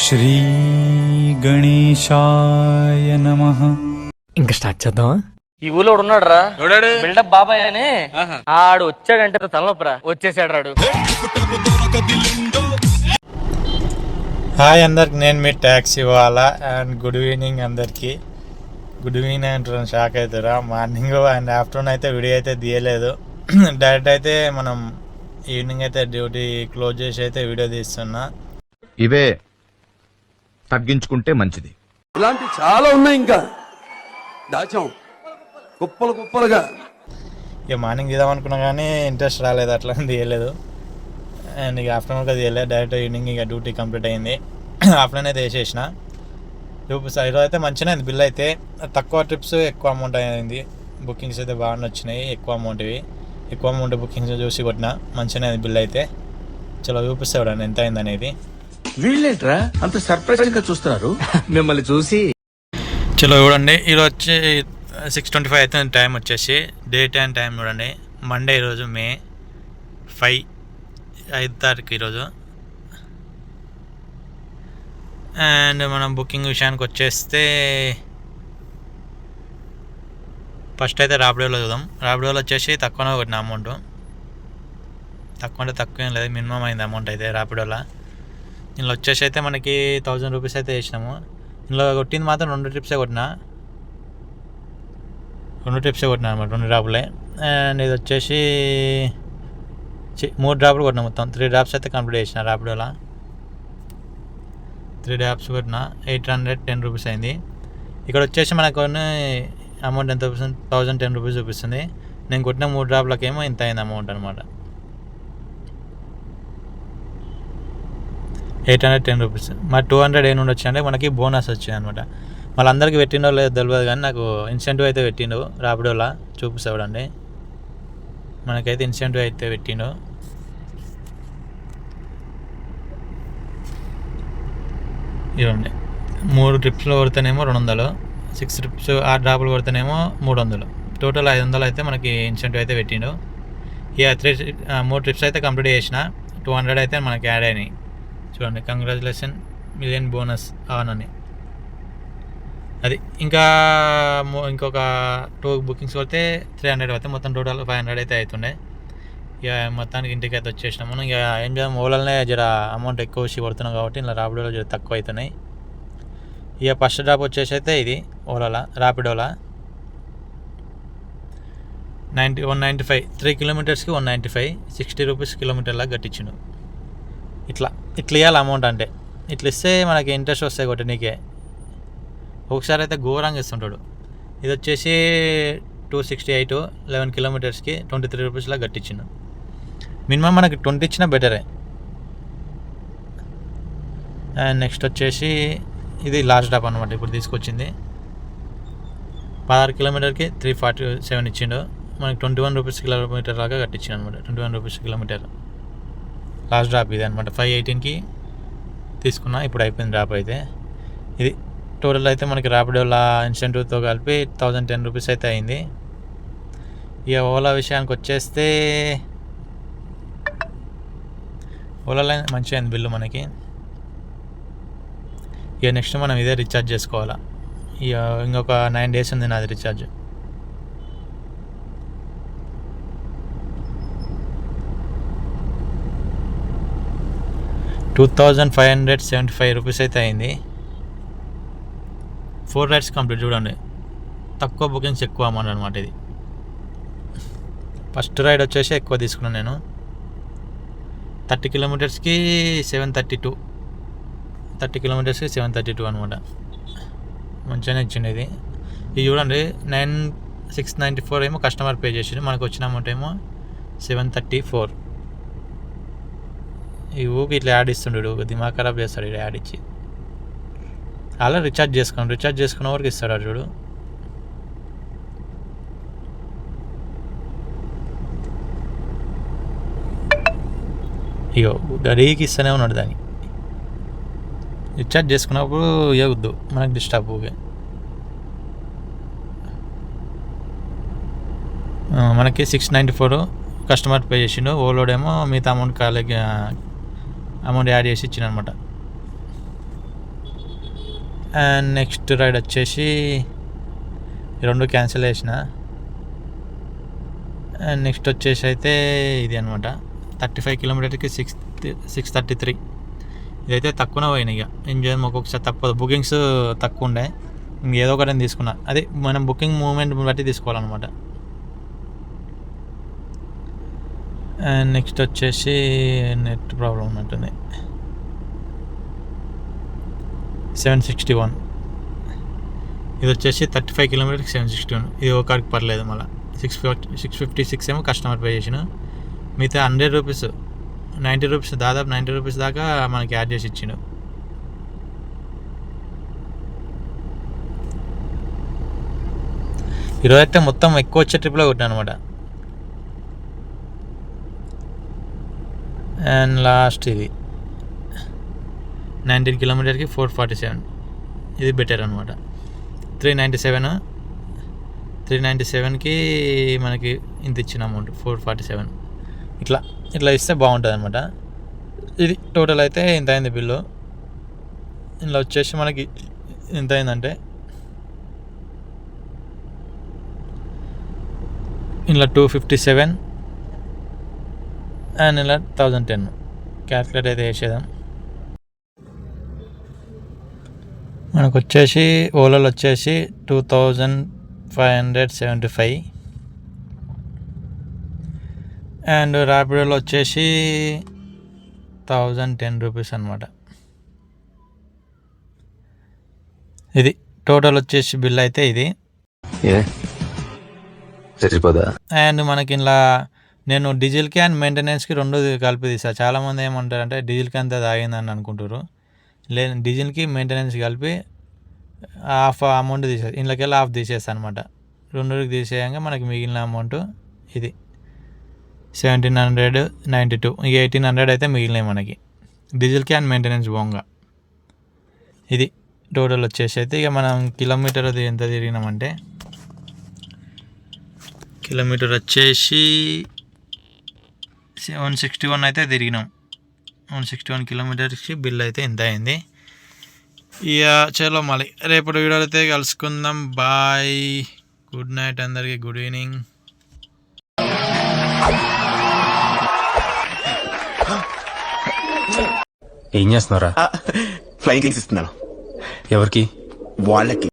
శ్రీ గణేశాయ నమః. ఇంకా స్టార్ట్ చేద్దామా? ఈ ఊళ్ళో ఉన్నాడు రా బిల్డప్ బాబాయ్ అని. ఆడు వచ్చాడంటే తలనొప్పరా, వచ్చేసాడు రాడు. హాయ్ అందరికి, నేను మీ ట్యాక్సీ వాళ్ళ అండ్ గుడ్ ఈవినింగ్ అందరికీ. గుడ్ ఈవినింగ్ అంటున్నాను, షాక్ అవుతారా. మార్నింగ్ అండ్ ఆఫ్టర్నూన్ అయితే వీడియో అయితే తీయలేదు. డైరెక్ట్ అయితే మనం ఈవినింగ్ అయితే డ్యూటీ క్లోజ్ చేసి అయితే వీడియో తీస్తున్నా. ఇవే తగ్గించుకుంటే మంచిది. ఇలాంటి చాలా ఉన్నాయి, ఇంకా దాచాం కుప్పలు కుప్పలుగా. ఇక మార్నింగ్ తీద్దాం అనుకున్నా కానీ ఇంట్రెస్ట్ రాలేదు, అట్లా తీయలేదు. అండ్ ఇక ఆఫ్టర్నూన్గా తీయలేదు, డైరెక్ట్ ఈవినింగ్ ఇక డ్యూటీ కంప్లీట్ అయింది. ఆఫ్టర్నూన్ అయితే వేసేసిన. ఈరోజు అయితే మంచిగా అయింది. బిల్ అయితే తక్కువ ట్రిప్స్ ఎక్కువ అమౌంట్ అయింది. బుకింగ్స్ అయితే బాగా వచ్చినాయి, ఎక్కువ అమౌంట్ బుకింగ్స్ చూసి కొట్టిన మంచిగానే అయింది బిల్ అయితే. చలో చూపిస్తాడు ఎంత అయింది అనేది. వీళ్ళేంట్రా అంత సర్ప్రైజింగ్ గా చూస్తున్నారు మిమ్మల్ని చూసి. చలో చూడండి, ఈరోజు వచ్చి 6:25 అయితే టైం వచ్చేసి. డేట్ అండ్ టైం చూడండి. మండే ఈరోజు మే 5 తారీఖు ఈరోజు. అండ్ మనం బుకింగ్ విషయానికి వచ్చేస్తే ఫస్ట్ అయితే ర్యాపిడోలో చూద్దాం. ర్యాపిడోలో వచ్చేసి తక్కువనే కొట్టిన అమౌంట్. తక్కువ అంటే తక్కువ ఏం లేదు, మినిమం అయింది అమౌంట్ అయితే ర్యాపిడోలో. ఇందులో వచ్చేసి అయితే మనకి 1000 రూపీస్ అయితే వేసినాము. ఇందులో కొట్టింది మాత్రం 2 ట్రిప్సే కొట్టినా అనమాట, 2 డ్రాపులే. అండ్ ఇది వచ్చేసి 3 డ్రాపులు కొట్టినా, మొత్తం 3 డ్రాప్స్ అయితే కంప్లీట్ చేసిన ర్యాపిడోలో. 3 డ్రాప్స్ కొట్టిన 810 రూపీస్ అయింది. ఇక్కడ వచ్చేసి మనకు అమౌంట్ ఎంత చూపిస్తుంది, 1010 రూపీస్ చూపిస్తుంది. నేను కొట్టిన 3 డ్రాప్లకేమో ఇంత అయింది అమౌంట్ అనమాట, 810 రూపీస్. మరి 200 ఏ నుండి వచ్చిందంటే మనకి బోనస్ వచ్చింది అనమాట. వాళ్ళందరికీ పెట్టిండో లేదో తెలియదు కానీ నాకు ఇన్సెంటివ్ అయితే పెట్టిండు ర్యాపిడోలా. చూపిస్తాడండి, మనకైతే ఇన్సెంటివ్ అయితే పెట్టిండు. ఇవ్వండి, 3 ట్రిప్స్లో కొడితేనేమో 200, 6 ట్రిప్స్ 6 డ్రాపులు కొడితేనేమో 300, టోటల్ 500 అయితే మనకి ఇన్సెంటివ్ అయితే పెట్టిండు. ఇక 3 ట్రిప్స్ అయితే కంప్లీట్ చేసిన, 200 అయితే మనకి యాడ్ అయినాయి. చూడండి, కంగ్రాచులేషన్ మిలియన్ బోనస్ ఆన్ అని. అది ఇంకా ఇంకొక 2 బుకింగ్స్ కొడితే 300 అయితే మొత్తం టోటల్ 500 అయితే అవుతుండే. ఇక మొత్తానికి ఇంటికి అయితే వచ్చేసినాము. ఇక ఏం చేద్దాం, ఓలానే జర అమౌంట్ ఎక్కువ వచ్చి పడుతున్నాం కాబట్టి ఇలా ర్యాపిడోలో జర తక్కువ అవుతున్నాయి. ఇక ఫస్ట్ డ్రాప్ వచ్చేసి అయితే ఇది ఓలాలా ర్యాపిడోలా 195, 3 కిలోమీటర్స్కి 195, 60 రూపీస్ కిలోమీటర్లా కట్టించిండు. ఇట్లా ఇవ్వాలి అమౌంట్. అంటే ఇట్లా ఇస్తే మనకి ఇంట్రెస్ట్ వస్తాయి కొట్టి నీకే. ఒకసారి అయితే ఘోరంగా ఇస్తుంటాడు. ఇది వచ్చేసి 268, 11 కిలోమీటర్స్కి 23 రూపీస్లా కట్టించిండు. మినిమం మనకి 20 ఇచ్చినా బెటరే. అండ్ నెక్స్ట్ వచ్చేసి ఇది లాస్ట్ డ్రాప్ అనమాట, ఇప్పుడు తీసుకొచ్చింది. 16 కిలోమీటర్కి 347 ఇచ్చిండు. మనకి 21 రూపీస్ కిలోమీటర్ లాగా కట్టించిండు అనమాట, 21 రూపీస్ కిలోమీటర్. లాస్ట్ డ్రాప్ ఇది అనమాట, 518కి తీసుకున్నా. ఇప్పుడు అయిపోయింది డ్రాప్ అయితే. ఇది టోటల్ అయితే మనకి ర్యాపిడోలా ఇన్సెంటివ్తో కలిపి 1010 రూపీస్ అయితే అయింది. ఇక ఓలా విషయానికి వచ్చేస్తే ఓలాలో మంచిగా అయింది బిల్లు మనకి. ఇక నెక్స్ట్ మనం ఇదే రీఛార్జ్ చేసుకోవాలా. ఇక ఇంకొక 9 డేస్ ఉంది నాది రీఛార్జ్. $2,575 రూపీస్ అయితే అయింది. 4 రైడ్స్ కంప్లీట్. చూడండి, తక్కువ బుకింగ్స్ ఎక్కువ అమౌంట్ అనమాట ఇది. ఫస్ట్ రైడ్ వచ్చేసి ఎక్కువ తీసుకున్నాను నేను, 30 కిలోమీటర్స్కి 732, 30 కిలోమీటర్స్కి 732 అనమాట. మంచిగానే ఇచ్చింది ఇది. ఇది చూడండి, 694 ఏమో కస్టమర్ పే చేసిండు, మనకు వచ్చిన అమౌంట్ ఏమో 734. ఈ ఊకి ఇట్లా యాడ్ ఇస్తుండడు, దిమాగ్ ఖరాబ్ చేస్తాడు ఇట్లా యాడ్ ఇచ్చి. అలా రీఛార్జ్ చేసుకున్న వరకు ఇస్తాడు చూడు. ఇగో గడికి ఇస్తూనే ఉన్నాడు దాన్ని. రీఛార్జ్ చేసుకున్నప్పుడు ఇవ్వద్దు మనకు డిస్టర్బ్. ఊగే మనకి 694 కస్టమర్ పే చేసిండు. ఓలోడేమో మిగతా అమౌంట్ అమౌంట్ యాడ్ చేసి ఇచ్చిండు అనమాట. అండ్ నెక్స్ట్ రైడ్ వచ్చేసి ఈ 2 క్యాన్సిల్ చేసిన. అండ్ నెక్స్ట్ వచ్చేసి అయితే ఇది అనమాట 35 కిలోమీటర్కి 633. ఇదైతే తక్కువనే పోయినాయి. ఇక ఎంజాయ్ ఒక్కొక్కసారి తక్కువ బుకింగ్స్ తక్కువ ఉండే, ఏదో ఒకటి తీసుకున్నా. అది మనం బుకింగ్ మూమెంట్ బట్టి తీసుకోవాలన్నమాట. అండ్ నెక్స్ట్ వచ్చేసి నెట్ ప్రాబ్లం ఉన్నట్టుంది. 761. ఇది వచ్చేసి 35 కిలోమీటర్కి 761. ఇది ఒకరికి పర్లేదు. మళ్ళీ 656 ఏమో కస్టమర్ పే చేసిన. మిగతా 100 రూపీస్ 90 రూపీస్ దాదాపు 90 రూపీస్ దాకా మనకి యాడ్ చేసి ఇచ్చిండు. ఈరోజు అయితే మొత్తం ఎక్కువ వచ్చే ట్రిప్లో కొట్టాను అనమాట. అండ్ లాస్ట్ ఇది 19 కిలోమీటర్కి 447. ఇది బెటర్ అనమాట. 397కి మనకి ఇంత ఇచ్చిన అమౌంట్ 447. ఇట్లా ఇస్తే బాగుంటుంది అనమాట. ఇది టోటల్ అయితే ఇంత అయింది బిల్లు. ఇలా వచ్చేసి మనకి ఎంత అయిందంటే ఇలా 257 అండ్ ఇలా 1010. క్యాల్కులేట్ అయితే వేసేద్దాం. మనకు వచ్చేసి ఓలాలో వచ్చేసి 2575 అండ్ ర్యాపిడోలో వచ్చేసి 1010 రూపీస్ అనమాట. ఇది టోటల్ వచ్చేసి బిల్ అయితే ఇది. అండ్ మనకి ఇలా నేను డీజిల్కి అండ్ మెయింటెనెన్స్కి 2 కలిపి తీసా. చాలామంది ఏమంటారంటే డీజిల్కి అంతా తాగిందని అనుకుంటారు. లేదు, డీజిల్కి మెయింటెనెన్స్ కలిపి హాఫ్ అమౌంట్ తీసేది. ఇంట్లోకెళ్ళి హాఫ్ తీసేస్తాను అనమాట. 2కి తీసేయంగా మనకి మిగిలిన అమౌంట్ ఇది 1792. ఇక 1800 అయితే మిగిలినాయి మనకి డీజిల్కి అండ్ మెయింటెనెన్స్ పోగా. ఇది టోటల్ వచ్చేసి అయితే ఇక మనం కిలోమీటర్ అది ఎంత తిరిగినామంటే కిలోమీటర్ వచ్చేసి 161 అయితే తిరిగినాం. 161 కిలోమీటర్స్కి బిల్ అయితే ఇంత అయింది. ఇక చలో మళ్ళీ రేపటి వీడియోలో అయితే కలుసుకుందాం. బాయ్, గుడ్ నైట్ అందరికి, గుడ్ ఈవినింగ్. ఏం చేస్తున్నారా? ఫ్లైయింగ్ కిక్స్ ఇస్తున్నాను. ఎవరికి? వాళ్ళకి